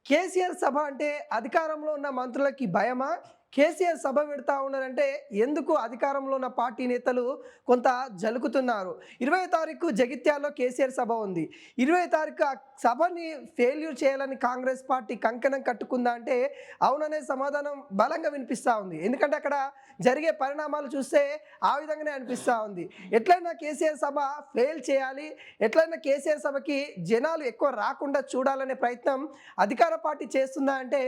కేసీఆర్ సభ అంటే అధికారంలో ఉన్న మంత్రులకి భయమా? కేసీఆర్ సభ పెడతా ఉన్నారంటే ఎందుకు అధికారంలో ఉన్న పార్టీ నేతలు కొంత జలుకుతున్నారు. 20 తారీఖు జగిత్యాలలో కేసీఆర్ సభ ఉంది. 20 తారీఖు ఆ సభని ఫెయిల్యూర్ చేయాలని కాంగ్రెస్ పార్టీ కంకణం కట్టుకుందా అంటే అవుననే సమాధానం బలంగా వినిపిస్తూ ఉంది. ఎందుకంటే అక్కడ జరిగే పరిణామాలు చూస్తే ఆ విధంగానే అనిపిస్తూ ఉంది. ఎట్లయినా కేసీఆర్ సభ ఫెయిల్ చేయాలి, ఎట్లయినా కేసీఆర్ సభకి జనాలు ఎక్కువ రాకుండా చూడాలనే ప్రయత్నం అధికార పార్టీ చేస్తుందా అంటే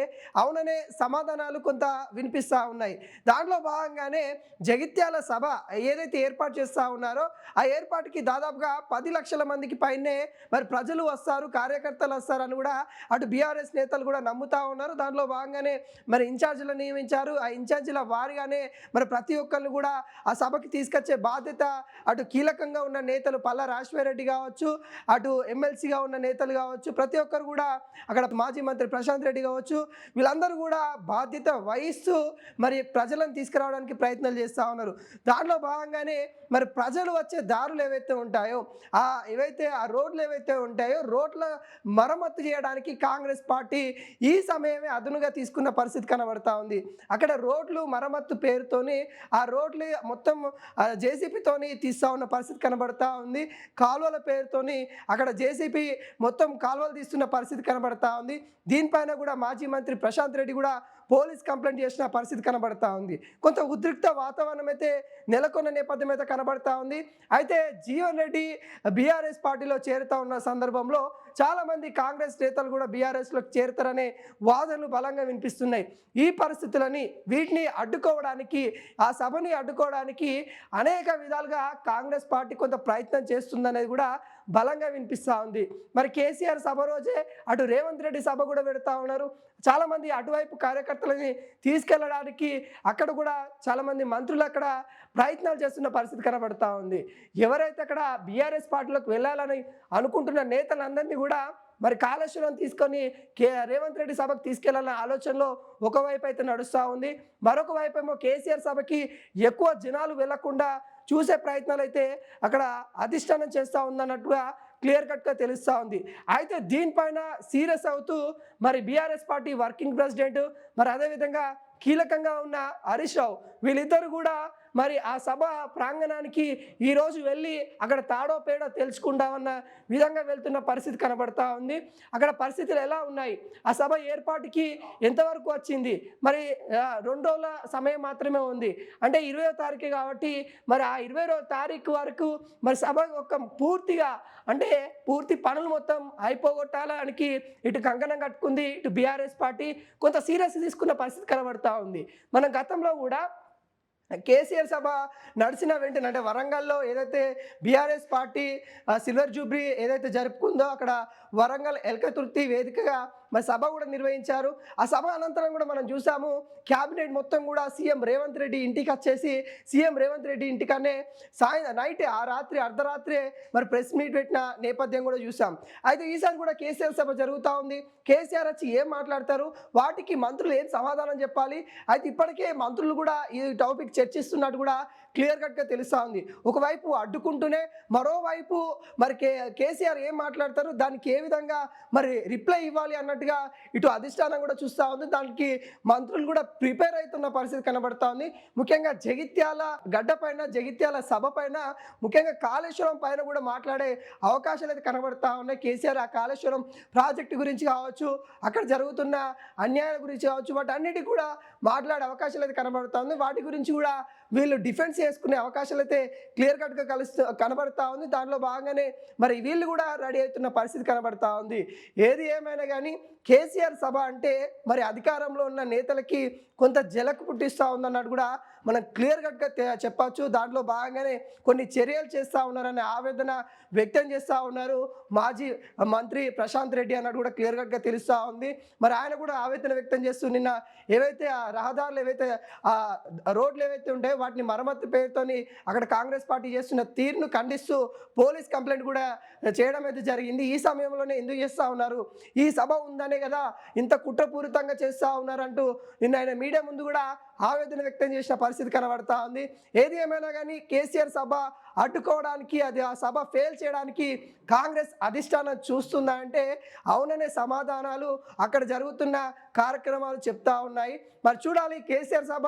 అవుననే సమాధానాలు కొంత వినిపిస్తూ ఉన్నాయి. దాంట్లో భాగంగానే జగిత్యాల సభ ఏదైతే ఏర్పాటు చేస్తూ ఉన్నారో ఆ ఏర్పాటుకి దాదాపుగా 10 లక్షల మందికి పైనే మరి ప్రజలు వస్తారు, కార్యకర్తలు వస్తారని కూడా అటు బీఆర్ఎస్ నేతలు కూడా నమ్ముతా ఉన్నారు. దాంట్లో భాగంగానే మరి ఇన్ఛార్జీలను నియమించారు. ఆ ఇన్ఛార్జీల వారిగానే మరి ప్రతి ఒక్కరిని కూడా ఆ సభకి తీసుకొచ్చే బాధ్యత అటు కీలకంగా ఉన్న నేతలు పల్లా రాజశేఖర్ కావచ్చు, అటు ఎమ్మెల్సీగా ఉన్న నేతలు కావచ్చు, ప్రతి ఒక్కరు కూడా అక్కడ మాజీ మంత్రి ప్రశాంత్ రెడ్డి కావచ్చు, వీళ్ళందరూ కూడా బాధ్యత వహిస్తూ మరి ప్రజలను తీసుకురావడానికి ప్రయత్నాలు చేస్తూ ఉన్నారు. దాంట్లో భాగంగానే మరి ప్రజలు వచ్చే దారులు ఏవైతే ఉంటాయో ఆ రోడ్లు ఏవైతే ఉంటాయో రోడ్ల మరమ్మతు చేయడానికి కాంగ్రెస్ పార్టీ ఈ సమయమే అదునుగా తీసుకున్న పరిస్థితి కనబడతా ఉంది. అక్కడ రోడ్లు మరమ్మతు పేరుతోని ఆ రోడ్లు మొత్తం జేసీపీతోని తీస్తూ ఉన్న పరిస్థితి కనబడతా ఉంది. కాలువల పేరుతోని అక్కడ జేసీపీ మొత్తం కాలువలు తీస్తున్న పరిస్థితి కనబడతా ఉంది. దీనిపైన కూడా మాజీ మంత్రి ప్రశాంత్ రెడ్డి కూడా పోలీస్ కంప్లైంట్ చేసిన పరిస్థితి కనబడతా ఉంది. కొంత ఉద్రిక్త వాతావరణం అయితే నెలకొన్న నేపథ్యం అయితే కనబడతా ఉంది. అయితే జీవన్ రెడ్డి బీఆర్ఎస్ పార్టీలో చేరుతా ఉన్న సందర్భంలో చాలామంది కాంగ్రెస్ నేతలు కూడా బీఆర్ఎస్లోకి చేరుతారనే వాదనలు బలంగా వినిపిస్తున్నాయి. ఈ పరిస్థితులని వీటిని అడ్డుకోవడానికి, ఆ సభని అడ్డుకోవడానికి అనేక విధాలుగా కాంగ్రెస్ పార్టీ కొంత ప్రయత్నం చేస్తుందనేది కూడా బలంగా వినిపిస్తూ ఉంది. మరి కేసీఆర్ సభ రోజే అటు రేవంత్ రెడ్డి సభ కూడా పెడతా ఉన్నారు. చాలామంది అటువైపు కార్యకర్తలని తీసుకెళ్ళడానికి అక్కడ కూడా చాలామంది మంత్రులు అక్కడ ప్రయత్నాలు చేస్తున్న పరిస్థితి కనబడతా ఉంది. ఎవరైతే అక్కడ బీఆర్ఎస్ పార్టీలోకి వెళ్ళాలని అనుకుంటున్న నేతలందరినీ కూడా మరి కాళేశ్వరం తీసుకొని రేవంత్ రెడ్డి సభకు తీసుకెళ్లాలన్న ఆలోచనలో ఒకవైపు అయితే నడుస్తూ ఉంది. మరొక వైపు ఏమో కేసీఆర్ సభకి ఎక్కువ జనాలు వెళ్లకుండా చూసే ప్రయత్నాలు అయితే అక్కడ అధిష్టానం చేస్తూ ఉందన్నట్టుగా క్లియర్ కట్గా తెలుస్తూ ఉంది. అయితే దీనిపైన సీరియస్ అవుతూ మరి బీఆర్ఎస్ పార్టీ వర్కింగ్ ప్రెసిడెంట్ మరి అదేవిధంగా కీలకంగా ఉన్న హరీష్ రావు వీళ్ళిద్దరు కూడా మరి ఆ సభ ప్రాంగణానికి ఈరోజు వెళ్ళి అక్కడ తాడో పేడో తెలుసుకుంటామన్న విధంగా వెళ్తున్న పరిస్థితి కనబడతా ఉంది. అక్కడ పరిస్థితులు ఎలా ఉన్నాయి, ఆ సభ ఏర్పాటుకి ఎంతవరకు వచ్చింది, మరి 2 రోజుల సమయం మాత్రమే ఉంది. అంటే 20వ తారీఖు కాబట్టి మరి ఆ 20వ తారీఖు వరకు మరి సభ పూర్తిగా అంటే పూర్తి పనులు మొత్తం అయిపోగొట్టాలనికి ఇటు కంకణం కట్టుకుంది ఇటు బీఆర్ఎస్ పార్టీ కొంత సీరియస్ తీసుకున్న పరిస్థితి కనబడతా ఉంది. మనం గతంలో కూడా కేసీఆర్ సభ నడిచిన వెంటనే అంటే వరంగల్లో ఏదైతే బీఆర్ఎస్ పార్టీ సిల్వర్ జూబ్లీ ఏదైతే జరుపుకుందో అక్కడ వరంగల్ ఎల్కతుర్తి వేదికగా మరి సభ కూడా నిర్వహించారు. ఆ సభ అనంతరం కూడా మనం చూసాము క్యాబినెట్ మొత్తం కూడా సీఎం రేవంత్ రెడ్డి ఇంటికి వచ్చేసి సీఎం రేవంత్ రెడ్డి ఇంటికనే నైట్ ఆ రాత్రి అర్ధరాత్రే మరి ప్రెస్ మీట్ పెట్టిన నేపథ్యం కూడా చూసాం. అయితే ఈసారి కూడా కేసీఆర్ సభ జరుగుతూ ఉంది. కేసీఆర్ వచ్చి ఏం మాట్లాడతారు, వాటికి మంత్రులు ఏం సమాధానం చెప్పాలి. అయితే ఇప్పటికే మంత్రులు కూడా ఈ టాపిక్ చర్చిస్తున్నట్టు కూడా క్లియర్ కట్గా తెలుస్తూ ఉంది. ఒకవైపు అడ్డుకుంటూనే మరోవైపు మరి కేసీఆర్ ఏం మాట్లాడతారు, దానికి ఏ విధంగా మరి రిప్లై ఇవ్వాలి అన్నట్టుగా ఇటు అధిష్టానం కూడా చూస్తూ ఉంది. దానికి మంత్రులు కూడా ప్రిపేర్ అవుతున్న పరిస్థితి కనబడతా ఉంది. ముఖ్యంగా జగిత్యాల గడ్డ పైన జగిత్యాల సభ పైన ముఖ్యంగా కాళేశ్వరం పైన కూడా మాట్లాడే అవకాశాలు అయితే కనబడతా ఉన్నాయి. కేసీఆర్ ఆ కాళేశ్వరం ప్రాజెక్టు గురించి కావచ్చు, అక్కడ జరుగుతున్న అన్యాయాల గురించి కావచ్చు, వాటి అన్నిటి కూడా మాట్లాడే అవకాశాలు అయితే కనబడతా ఉంది. వాటి గురించి కూడా వీళ్ళు డిఫెన్స్ చేసుకునే అవకాశాలు అయితే క్లియర్ కట్గా కనబడతా ఉంది. దాంట్లో భాగంగానే మరి వీళ్ళు కూడా రెడీ అవుతున్న పరిస్థితి కనబడతా ఉంది. ఏది ఏమైనా కానీ కేసీఆర్ సభ అంటే మరి అధికారంలో ఉన్న నేతలకి కొంత జలకు పుట్టిస్తూ ఉందన్నట్టు కూడా మనం క్లియర్ కట్గా చెప్పచ్చు. దాంట్లో భాగంగానే కొన్ని చర్యలు చేస్తూ ఉన్నారనే ఆవేదన వ్యక్తం చేస్తూ ఉన్నారు మాజీ మంత్రి ప్రశాంత్ రెడ్డి అన్నట్టు కూడా క్లియర్ కట్గా తెలుస్తూ ఉంది. మరి ఆయన కూడా ఆవేదన వ్యక్తం చేస్తూ నిన్న ఏవైతే ఆ రహదారులు ఏవైతే ఆ రోడ్లు ఏవైతే ఉంటాయో వాటిని మరమ్మతు పేరుతోని అక్కడ కాంగ్రెస్ పార్టీ చేస్తున్న తీరును ఖండిస్తూ పోలీస్ కంప్లైంట్ కూడా చేయడం అయితే జరిగింది. ఈ సమయంలోనే ఎందుకు చేస్తూ ఉన్నారు, ఈ సభ ఉందనే కదా ఇంత కుట్రపూరితంగా చేస్తూ ఉన్నారంటూ నిన్న ఆయన మీడియా ముందు కూడా ఆవేదన వ్యక్తం చేసిన పరిస్థితి కనబడతా ఉంది. ఏది ఏమైనా కానీ కేసీఆర్ సభ అడ్డుకోవడానికి, అది ఆ సభ ఫెయిల్ చేయడానికి కాంగ్రెస్ అధిష్టానం చూస్తుందా అంటే అవుననే సమాధానాలు అక్కడ జరుగుతున్న కార్యక్రమాలు చెప్తా ఉన్నాయి. మరి చూడాలి, కేసీఆర్ సభ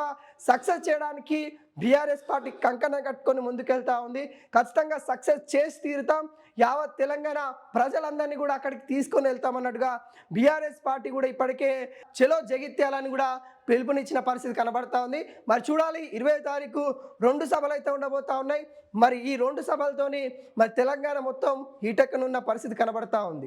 సక్సెస్ చేయడానికి బీఆర్ఎస్ పార్టీ కంకణం కట్టుకొని ముందుకెళ్తా ఉంది. ఖచ్చితంగా సక్సెస్ చేసి తీరుతాం, యావత్ తెలంగాణ ప్రజలందరినీ కూడా అక్కడికి తీసుకొని వెళ్తామన్నట్టుగా బీఆర్ఎస్ పార్టీ కూడా ఇప్పటికే చలో జగిత్యాలని కూడా పిలుపునిచ్చిన పరిస్థితి కనబడతా ఉంది. మరి చూడాలి, 20వ తారీఖు 2 సభలు అయితే ఉండబోతా ఉన్నాయి. మరి ఈ 2 సభలతోని మరి తెలంగాణ మొత్తం హీటెక్కనున్న పరిస్థితి కనబడతా ఉంది.